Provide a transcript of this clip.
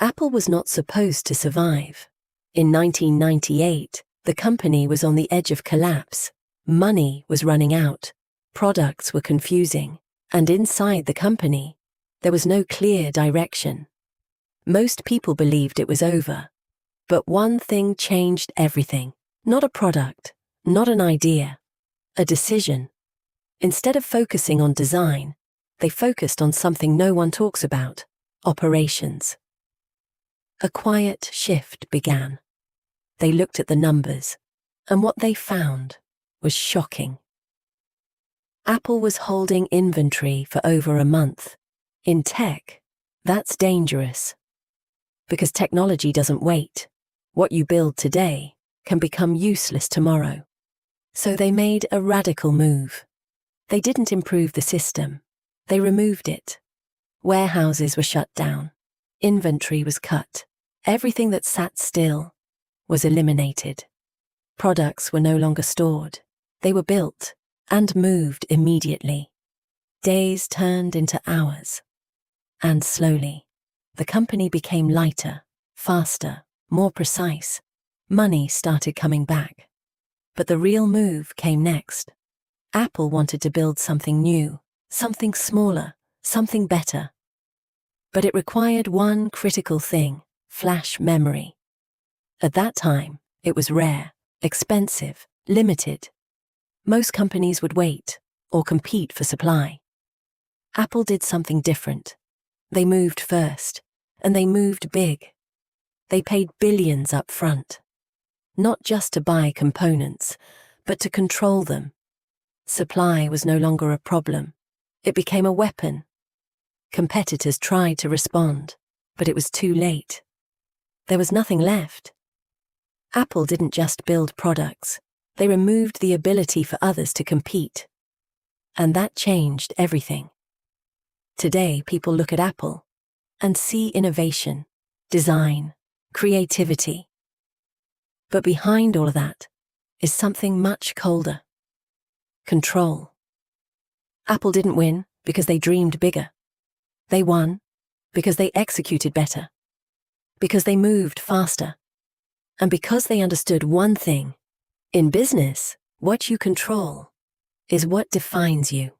Apple was not supposed to survive. In 1998, the company was on the edge of collapse. Money was running out, products were confusing, and inside the company, there was no clear direction. Most people believed it was over. But one thing changed everything. Not a product, not an idea, a decision. Instead of focusing on design, they focused on something no one talks about: operations. A quiet shift began. They looked at the numbers, and what they found was shocking. Apple was holding inventory for over a month. In tech, that's dangerous. Because technology doesn't wait. What you build today can become useless tomorrow. So they made a radical move. They didn't improve the system. They removed it. Warehouses were shut down. Inventory was cut. Everything that sat still was eliminated. Products were no longer stored. They were built and moved immediately. Days turned into hours. And slowly, the company became lighter, faster, more precise. Money started coming back. But the real move came next. Apple wanted to build something new, something smaller, something better. But it required one critical thing: flash memory. At that time, it was rare, expensive, limited. Most companies would wait or compete for supply. Apple did something different. They moved first, and they moved big. They paid billions up front, not just to buy components, but to control them. Supply was no longer a problem. It became a weapon. Competitors tried to respond, but it was too late. There was nothing left. Apple didn't just build products. They removed the ability for others to compete. And that changed everything. Today, people look at Apple and see innovation, design, creativity. But behind all of that is something much colder: control. Apple didn't win because they dreamed bigger. They won because they executed better, because they moved faster, and because they understood one thing: in business, what you control is what defines you.